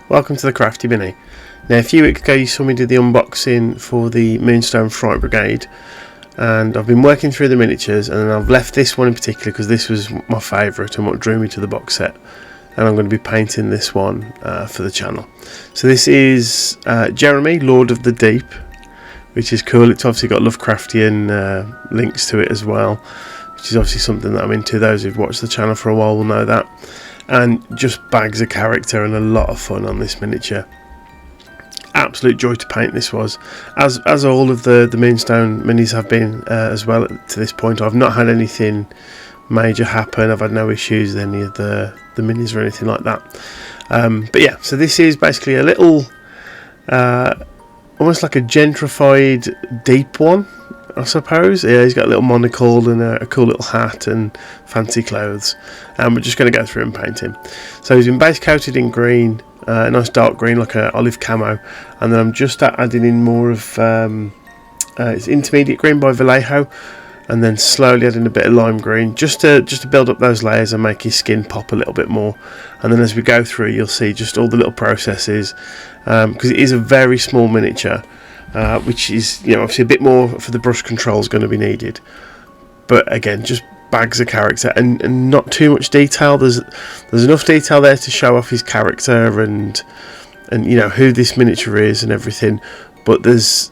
Welcome to the Crafty Mini. Now a few weeks ago you saw me do the unboxing for the Moonstone Fright Brigade, and I've been working through the miniatures, and I've left this one in particular because this was my favourite and what drew me to the box set, and I'm going to be painting this one for the channel. So this is Jeremy, Lord of the Deep, which is cool. It's obviously got Lovecraftian links to it as well, which is obviously something that I'm into. Those who've watched the channel for a while will know that. And just bags of character and a lot of fun on this miniature. Absolute joy to paint this was, as all of the Moonstone minis have been as well to this point. I've not had anything major happen. I've had no issues with any of the minis or anything like that. But yeah, so this is basically a little almost like a gentrified deep one, I suppose. Yeah, he's got a little monocle and a cool little hat and fancy clothes, and we're just going to go through and paint him. So he's been base coated in green, a nice dark green like an olive camo, and then I'm just adding in more of it's intermediate green by Vallejo, and then slowly adding a bit of lime green just to build up those layers and make his skin pop a little bit more. And then as we go through, you'll see just all the little processes, because it is a very small miniature, which is, you know, obviously a bit more for the brush control is going to be needed, but again, just bags of character and not too much detail. There's enough detail there to show off his character and you know who this miniature is and everything, but there's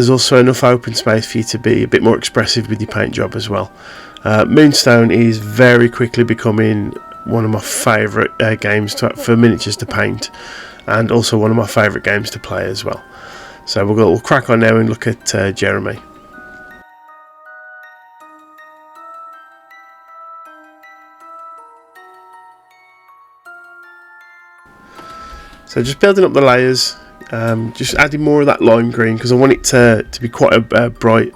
also enough open space for you to be a bit more expressive with your paint job as well. Moonstone is very quickly becoming one of my favourite games for miniatures to paint, and also one of my favourite games to play as well. So we'll crack on now and look at Jeremy. So just building up the layers, just adding more of that lime green because I want it to be quite a bright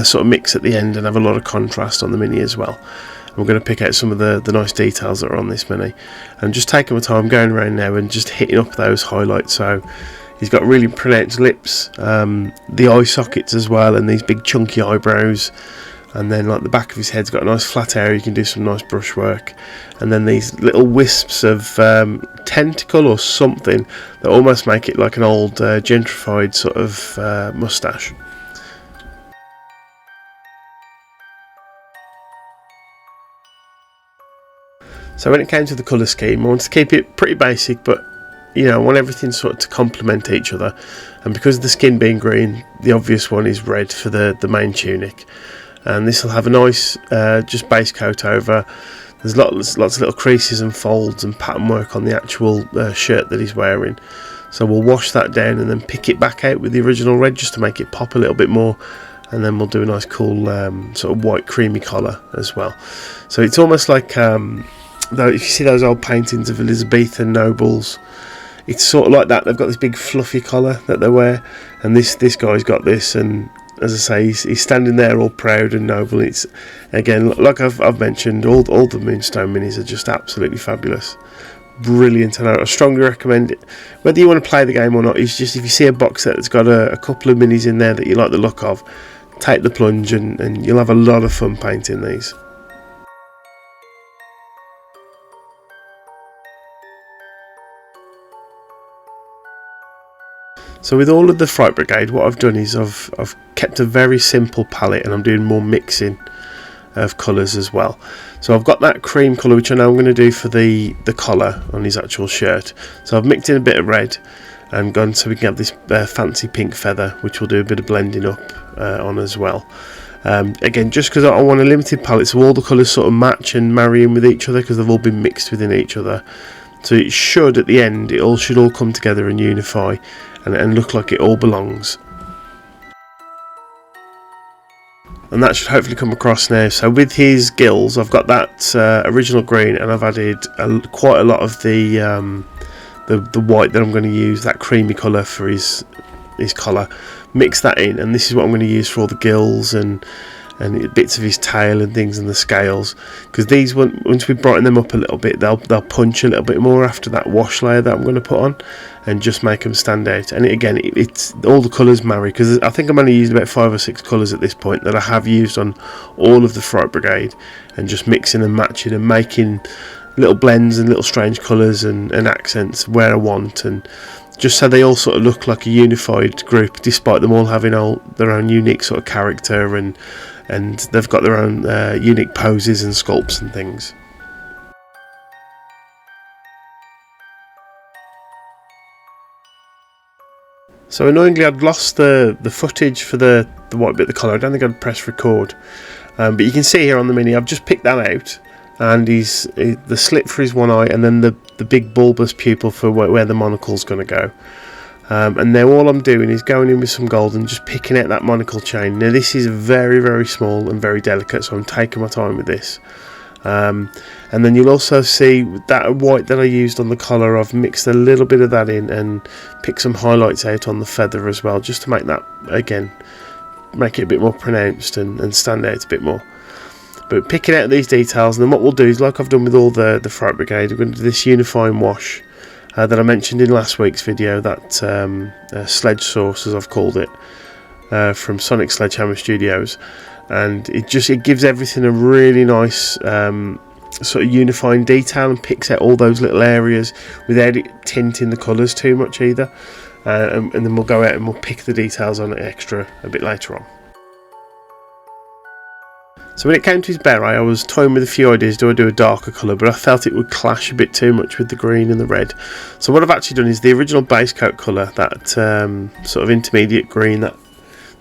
sort of mix at the end and have a lot of contrast on the mini as well. And we're going to pick out some of the nice details that are on this mini, and just taking my time going around now and just hitting up those highlights. So he's got really pronounced lips, the eye sockets as well, and these big chunky eyebrows, and then like the back of his head's got a nice flat area. You can do some nice brushwork, and then these little wisps of tentacle or something that almost make it like an old gentrified sort of moustache. So when it came to the colour scheme, I wanted to keep it pretty basic, but you know, I want everything sort of to complement each other. And because of the skin being green, the obvious one is red for the main tunic, and this will have a nice just base coat over. There's lots of little creases and folds and pattern work on the actual shirt that he's wearing, so we'll wash that down and then pick it back out with the original red just to make it pop a little bit more, and then we'll do a nice cool sort of white creamy collar as well. So it's almost like though if you see those old paintings of Elizabethan nobles, it's sort of like that. They've got this big fluffy collar that they wear, and this guy's got this, and as I say, he's standing there all proud and noble. It's, again, like I've mentioned, all the Moonstone minis are just absolutely fabulous, brilliant, and I strongly recommend it. Whether you want to play the game or not, it's just if you see a box set that's got a couple of minis in there that you like the look of, take the plunge and you'll have a lot of fun painting these. So with all of the Fright Brigade, what I've done is I've kept a very simple palette, and I'm doing more mixing of colours as well. So I've got that cream colour, which I know I'm going to do for the collar on his actual shirt. So I've mixed in a bit of red and gone so we can have this fancy pink feather, which will do a bit of blending up on as well. Again, just because I want a limited palette, so all the colours sort of match and marry in with each other because they've all been mixed within each other. So it should, at the end, it should all come together and unify and look like it all belongs. And that should hopefully come across now. So with his gills, I've got that original green, and I've added quite a lot of the white that I'm going to use, that creamy colour for his collar. Mix that in, and this is what I'm going to use for all the gills and bits of his tail and things, and the scales, because these, once we brighten them up a little bit, they'll punch a little bit more after that wash layer that I'm going to put on, and just make them stand out. And it's all the colours marry, because I think I'm only using about 5 or 6 colours at this point that I have used on all of the Fright Brigade, and just mixing and matching and making little blends and little strange colours and accents where I want, and just so they all sort of look like a unified group, despite them all having their own unique sort of character, and they've got their own unique poses and sculpts and things. So annoyingly, I'd lost the footage for the white bit of the collar. I don't think I'd press record, but you can see here on the mini I've just picked that out, and the slit for his one eye, and then the big bulbous pupil for where the monocle's going to go. And now all I'm doing is going in with some gold and just picking out that monocle chain. Now this is very, very small and very delicate, so I'm taking my time with this. And then you'll also see that white that I used on the collar, I've mixed a little bit of that in and picked some highlights out on the feather as well, just to make that, again, make it a bit more pronounced and stand out a bit more. But picking out these details, and then what we'll do is, like I've done with all the Fright Brigade, we're going to do this unifying wash that I mentioned in last week's video, that sledge source, as I've called it, from Sonic Sledgehammer Studios. And it gives everything a really nice sort of unifying detail, and picks out all those little areas without it tinting the colours too much either. And then we'll go out and we'll pick the details on it extra a bit later on. So when it came to his beret, I was toying with a few ideas. Do I do a darker colour? But I felt it would clash a bit too much with the green and the red. So what I've actually done is the original base coat colour, that sort of intermediate green that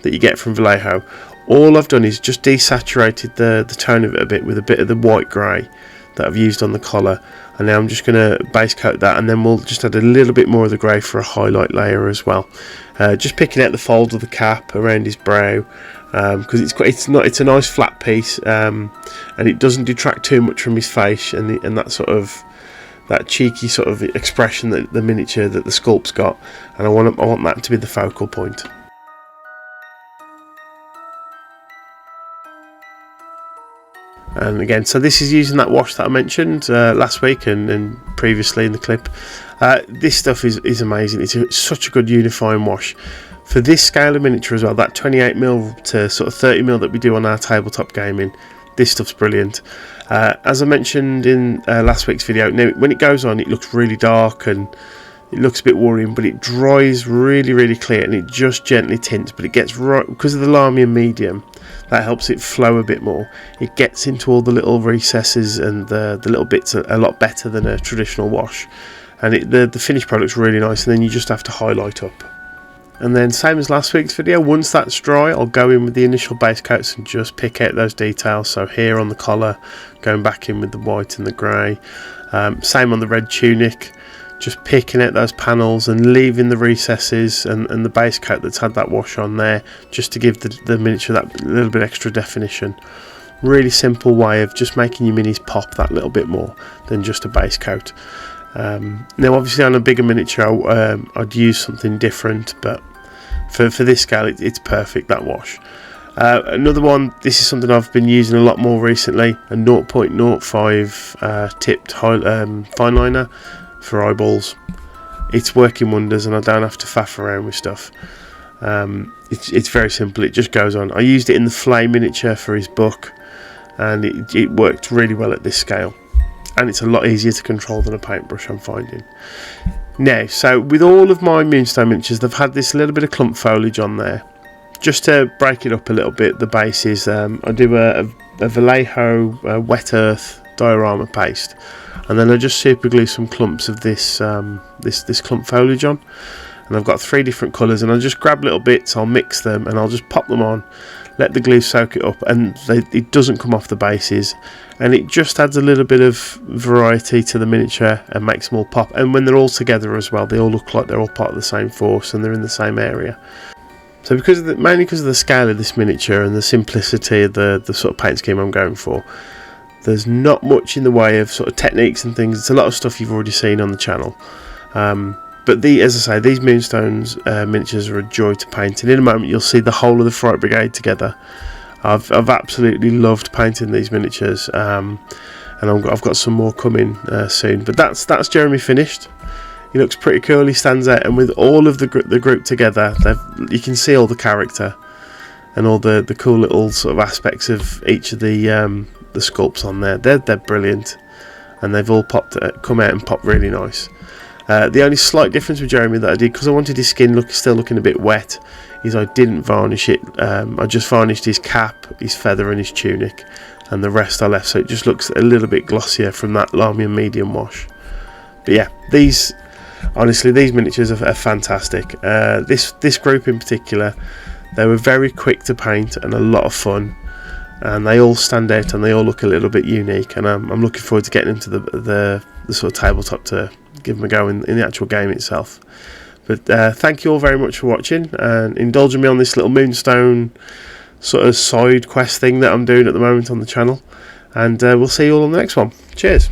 you get from Vallejo. All I've done is just desaturated the tone of it a bit with a bit of the white grey that I've used on the collar, and now I'm just going to base coat that, and then we'll just add a little bit more of the grey for a highlight layer as well. Just picking out the folds of the cap around his brow, because it's a nice flat piece, and it doesn't detract too much from his face and that sort of that cheeky sort of expression that the miniature that the sculpt's got, and I want that to be the focal point. And again, so this is using that wash that I mentioned last week and previously in the clip. This stuff is amazing. It's such a good unifying wash for this scale of miniature as well. That 28mm to sort of 30mm that we do on our tabletop gaming, this stuff's brilliant. As I mentioned in last week's video, now when it goes on, it looks really dark and it looks a bit worrying, but it dries really, really clear, and it just gently tints. But it gets right, because of the Lamium medium, that helps it flow a bit more. It gets into all the little recesses and the little bits a lot better than a traditional wash, and the finished product's really nice. And then you just have to highlight up. And then same as last week's video, once that's dry, I'll go in with the initial base coats and just pick out those details. So here on the collar, going back in with the white and the grey. Same on the red tunic, just picking out those panels and leaving the recesses and the base coat that's had that wash on there, just to give the miniature that little bit extra definition. Really simple way of just making your minis pop that little bit more than just a base coat. Now obviously on a bigger miniature I'd use something different, but for this scale it's perfect, that wash. Another one, this is something I've been using a lot more recently, a 0.05 tipped fine liner for eyeballs. It's working wonders, and I don't have to faff around with stuff. It's very simple, it just goes on. I used it in the Flame miniature for his book, and it worked really well at this scale, and it's a lot easier to control than a paintbrush, I'm finding. Now, so with all of my Moonstone miniatures, they've had this little bit of clump foliage on there. Just to break it up a little bit, the bases, I do a Vallejo wet earth diorama paste, and then I just super glue some clumps of this this clump foliage on, and I've got 3 different colours, and I'll just grab little bits, I'll mix them, and I'll just pop them on, let the glue soak it up, and it doesn't come off the bases, and it just adds a little bit of variety to the miniature and makes them all pop. And when they're all together as well, they all look like they're all part of the same force and they're in the same area. So mainly because of the scale of this miniature and the simplicity of the sort of paint scheme I'm going for, there's not much in the way of sort of techniques and things. It's a lot of stuff you've already seen on the channel. But as I say, these Moonstones miniatures are a joy to paint, and in a moment you'll see the whole of the Fright Brigade together. I've absolutely loved painting these miniatures, and I've got some more coming soon. But that's Jeremy finished. He looks pretty cool, he stands out, and with all of the group together, you can see all the character and all the cool little sort of aspects of each of the sculpts on there. They're brilliant. and they've all come out and popped really nice. The only slight difference with Jeremy that I did, because I wanted his skin still looking a bit wet, is I didn't varnish it. I just varnished his cap, his feather and his tunic, and the rest I left, so it just looks a little bit glossier from that Lamian medium wash. But yeah, honestly, these miniatures are fantastic. This group in particular, they were very quick to paint and a lot of fun, and they all stand out and they all look a little bit unique, and I'm looking forward to getting into the sort of tabletop to give them a go in the actual game itself. But thank you all very much for watching and indulging me on this little Moonstone sort of side quest thing that I'm doing at the moment on the channel, and we'll see you all on the next one. Cheers.